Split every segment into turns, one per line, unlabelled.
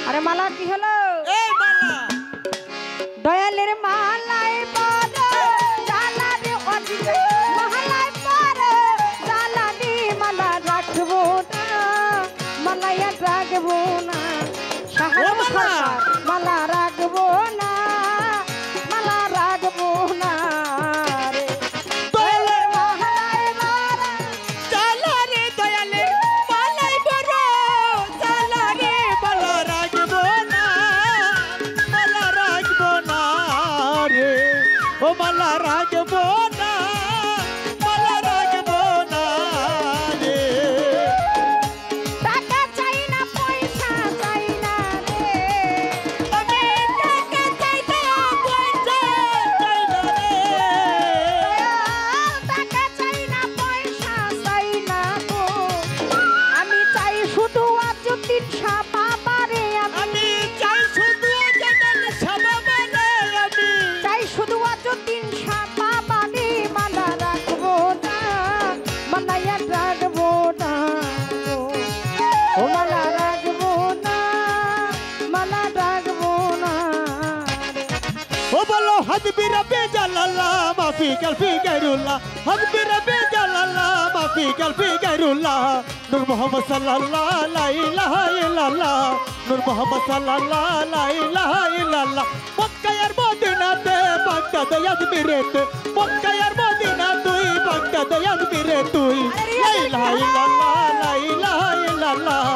আরে মালা কি হলো?
এই মালা
দয়ালের মালাই পরে জ্বালানি অজিতে মালাই পরে জ্বালানি মালা রাখবো না, মালাইয়া রাখবো না, সাহায্য সরকার মালা রাখবো না, মালা রাখবো না রে। দয়ালের মালাই পরে
চালা রে দয়ালের মালাই বড় চালা রে মালা রাখবো না, মালা রাখবো না রে, ও মালা রাখবো না, মালা রাখবো না রে।
টাকা চাই না পয়সা চাই না রে,
আমি টাকা চাই না পয়সা চাই না রে,
টাকা চাই না পয়সা চাই না গো, আমি চাই শুধু আজ তিন বাবারে,
আমি চাই শুধু জানাল সবাবারে, আমি
চাই শুধু আজ তিন বাবারে, মালা রাখবো না, মালাইয়া রাখবো না গো, ও মালা রাখবো না, মালা রাখবো না রে।
ও বলো হাজবি রব্বে জালাল্লাহ মাফি কালফি গায়রুল্লাহ, হাজবি রব্বে জালাল্লাহ মাফি কালফি গায়রুল্লাহ, নূর মুহাম্মদ সাল্লাল্লাহু লা ইলাহা ইল্লাল্লাহ, নূর মুহাম্মদ সাল্লাল্লাহু লা ইলাহা ইল্লাল্লাহ। মক্কার মদিনাতে বাগদাদ আজমিরেতে, মক্কার মদিনা তুই বাগদাদ আজমিরে তুই, লা ইলাহা ইল্লাল্লাহ লা ইলাহা ইল্লাল্লাহ,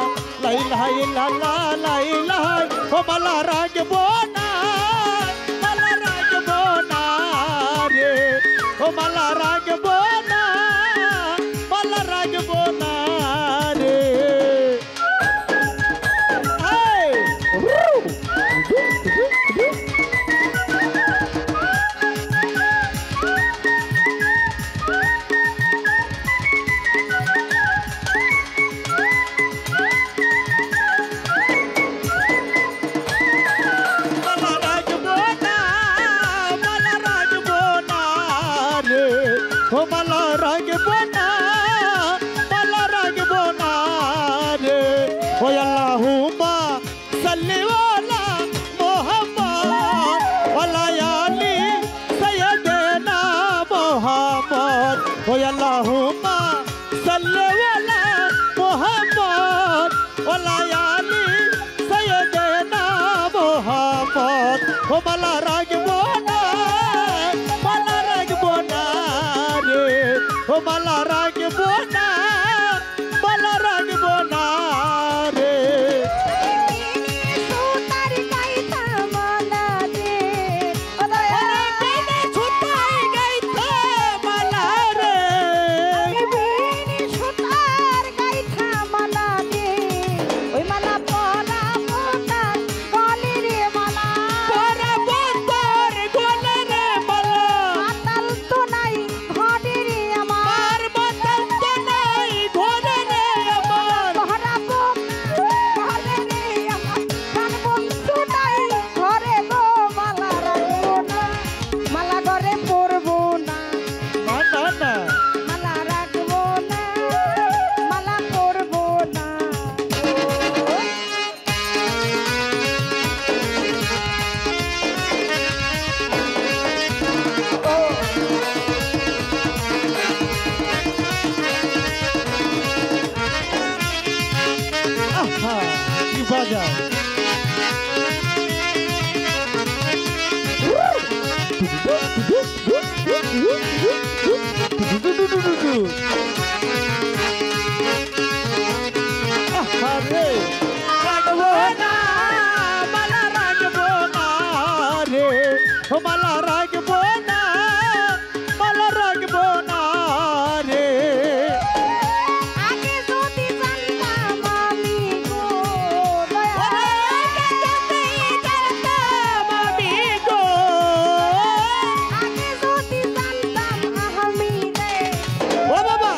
লা ইলাহা ইল্লাল্লাহ লা ইলাহা, ও মালা রাখবো না, মালা রাখবো না রে, ও মালা রাখবো না, মালা রাখবো না রে। এই! মালা রাখবো না, মালা রাখবো না রে, ও মালা রাখবো না, মালা রাখবো না রে, ও আল্লাহুম্মা সাল্লি আলা মুহাম্মদ ওয়ালা আলি সাইয়্যিদিনা মুহাম্মদ, ও আল্লাহুম্মা সাল্লি আলা মুহাম্মদ ওয়ালা আলি সাইয়্যিদিনা মুহাম্মদ, ও মালা রাখবো না, মালা রাখবো না রে, ও মালা রাখবো না, মালা রাখবো না রে।
সুতার গাইতা মালা দে, ও দয়াল
ছুটাই গাইতে মালা রে,
বিনি সুতার গাইতা মালা দে, ওই মালা পরাবো তার গলে রে মালা,
পরাবো তোর গলে রে মালা,
মাতাল তো নাই ঘরে রে আমার,
আর মাতাল তো নাই ঘরে রে আমার,
পরাবো ঘরে রে আমার, প্রাণ বন্ধু নাই ঘরে গো, মালা রাখবো না, মালা ঘরে পরবো না,
না না না
মালা রাখবো না, মালা পরবো না
আহা কি বাজা আহা রে রাখবো না, মালা রাখবো না রে, ও মালা রাখবো না, মালা রাখবো না রে।
আগে যদি জানতাম আমি গো দয়াল,
আগে যদি জানতাম আমি গো,
আগে যদি জানতাম আমি রে,
ও বাবা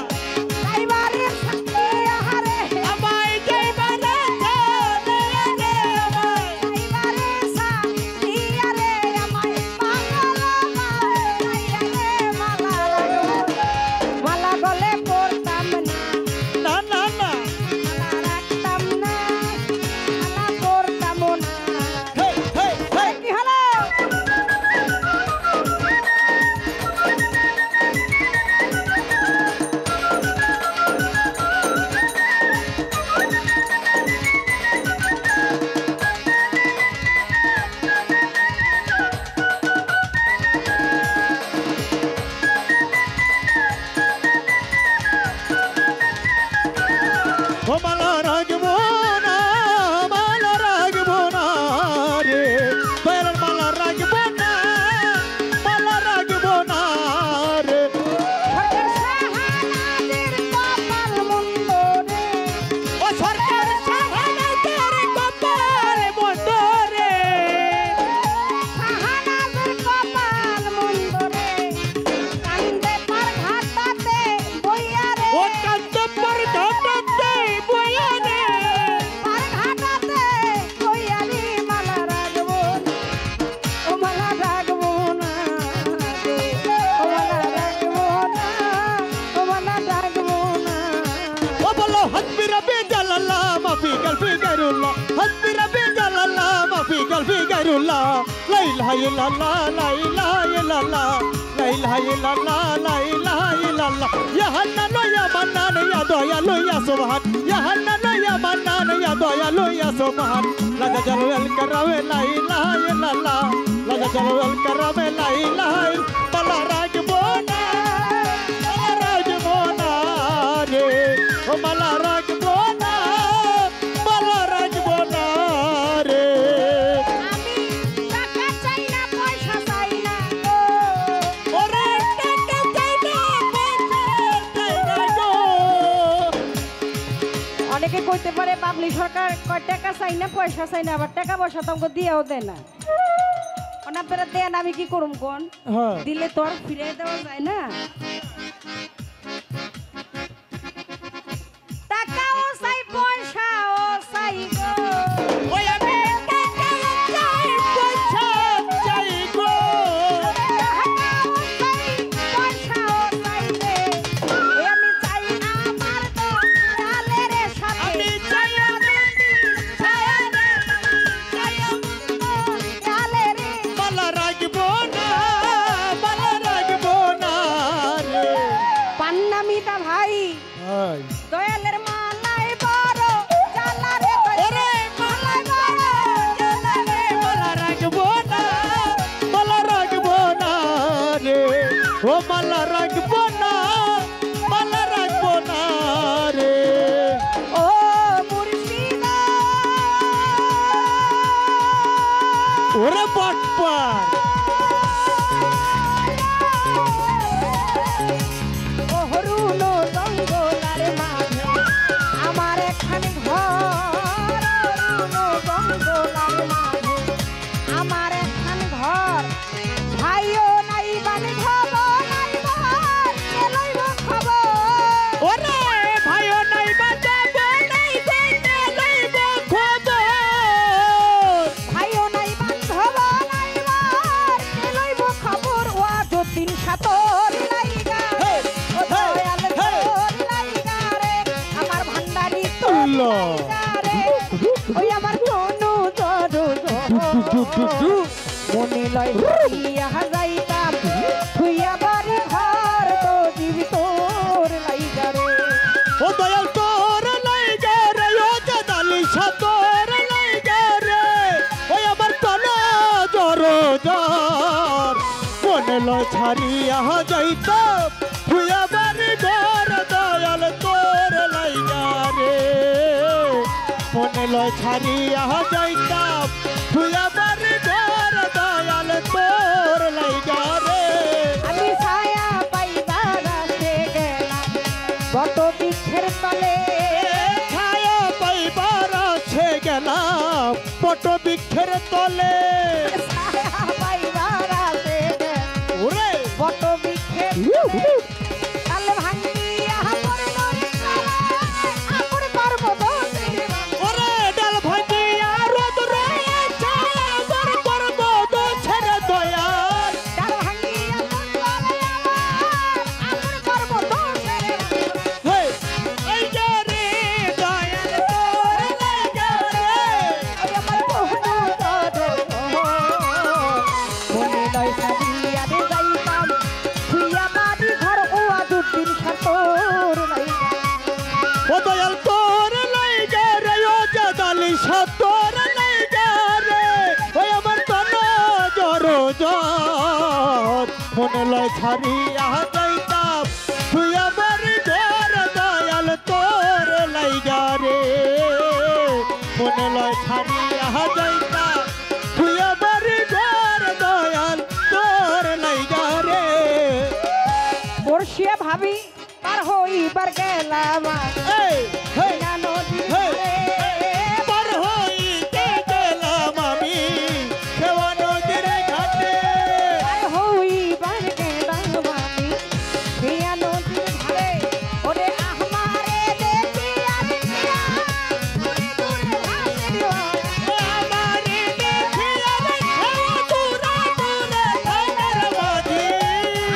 حسبي ربي جل الله ما في قلبي غير الله لا إله إلا الله لا إله إلا الله لا إله إلا الله لا إله إلا الله يا حنان يا منان يا ديالو يا سبحان يا حنان يا منان يا ديالو يا سبحان لا تجل الكرم لا إله إلا الله لا تجل الكرم لا إله إلا الله راجبونا راجبونا রে ও মালা রাজবনা মালা রাজবনা রে
আমি টাকা চাই না পয়সা চাই না
ওরে টাকা চাই না পয়সা চাই না গো
অনেকে কইতে পারে বাবলি সরকার কয় টাকা চাই না পয়সা চাই না আবার টাকা পয়সা তো আমাকে দিয়েও দেয় না আপনারা দেন আমি কি করুম কোন
হ্যাঁ
দিলে তো আর ফিরে দেওয়া যায় না টাকাও চাই পয়সাও চাই গো
ওই আমি টাকা চাই পয়সা চাই গো
টাকাও চাই পয়সাও চাই রে ওই আমি চাই আমার তো লালের সাথে
আমি চাই
ছায়ারে ছায়া লালের
মালা রাজবনা মালা রাজবনা রে
পান্নামিতা ভাই
হাই
দয়ালের মালাই বড় জালা রে
ওরে
মালাই বড় জালা রে
মালা রাখবো না মালা রাখবো না রে ও মালা রাখবো না মালা রাখবো না রে
ও মুর্শিদা
ওরে বটপার
ও হরুলো জঙ্গলার মাঝে আমার একখান ঘর হরুলো জঙ্গলার মাঝে আমার একখান ঘর ভাইও নাই বানি খবর নাই বার কে লইব খবর
ওরে ভাইও নাই বাজাবো নাই কইতে লইব খবর
ভাইও নাই বান্ধব নাই বার কে লইব খবর ওয়া যতীন সাতর লাইগা রে ও দয়াল তোর লাইগা রে আমার ভান্ডারি তোর
উল্লো।
লাইগা রে ওই আমার কোনু তরু মনে লয় ইয়া যাইতাম তুইয়া বাড়ি ঘর তো দিবি তোর লাইগা রে
ও দয়াল তোর লাইগা রে ও জাদালি সাতর লাইগা রে ওই আমার তলা জর জর মনে লয় ছাড়িয়া যাইতাম তুই আমার ঘর দয়াল তোর লাইগা রে মনে লয় ছাড়িয়া যাইতাম তুই আমার ঘর দয়াল তোর লাইগা রে
আমি ছায়া পাইবার আসে গেলাম কত বৃক্ষের তলে
ছায়া পাইবার আছে গেলাম পট বৃক্ষের তলে
ছায়া পাইবার আসে গেলাম
ওরে
কত বৃক্ষের তলে কাল ভাঙ্গিয়া হামর নরে আপন করব দোষের
ওরে ডাল ভাঙিয়া রোদ রয়েছে আমার করব দোষের দয়াল
ডাল ভাঙ্গিয়া বলে আপন করব দোষের
হে এই যে রে দয়াল তোর লাগা রে
ওই আমার বহু তরে মনে লয় সাদিয়া দে যাইতাম তুইয়া বাড়ি ঘর ওয়া দুদিন সাতর লাইগা
ও দয়াল তোর লাগা রে ও জাদালি সতর লাগা রে ওই আমার তন জর জর মনে লয় ছাড়িয়া যাইতাম তুই আমার ঘর দয়াল তোর লাগা রে মনে লয় ছাড়িয়া যাইতাম তুই আমার ঘর দয়াল তোর লাগা রে
বর্ষিয়া ভাবি পার হইবার গেলাম
এই হেই
না নদীর
হেই
ধারে।
পার হইতে গেলাম আমি সেবা নদীর ঘাটে
পার হইবার গেলাম আমি হিয়া নদীর ধারে। ওরে আহমারে দেখিয়া দেখিয়া দূরে দূরে ভাসে দিওয়া।
আমারে দেখিয়া দেখিয়া দূরে দূরে ধানের মাঝি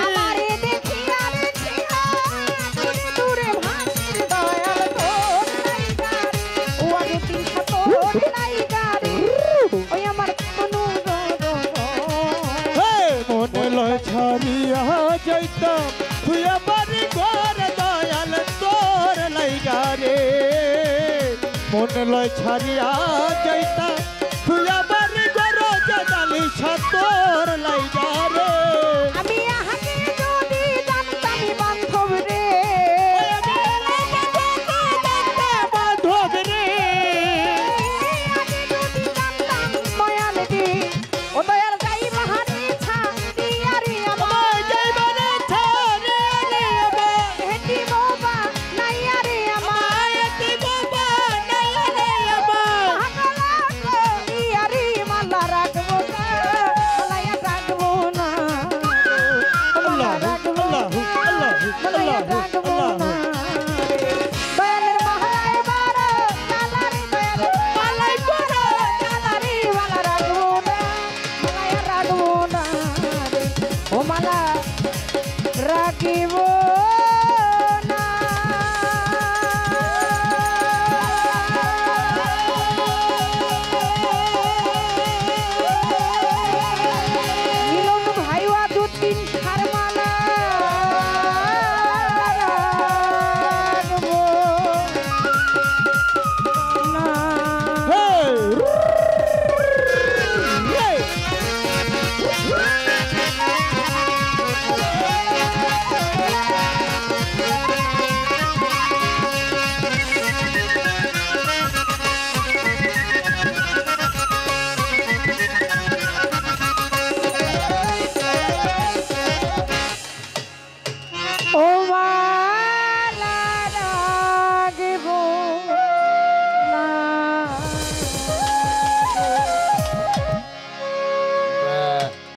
আমারে দেখিয়া দেখিয়া দূরে দূরে ভাসে দয়াল তোর
একদম তুইয়া বাড়ি ঘর দয়াল তোর লাইগা রে মন লয় ছাড়িয়া যাইতা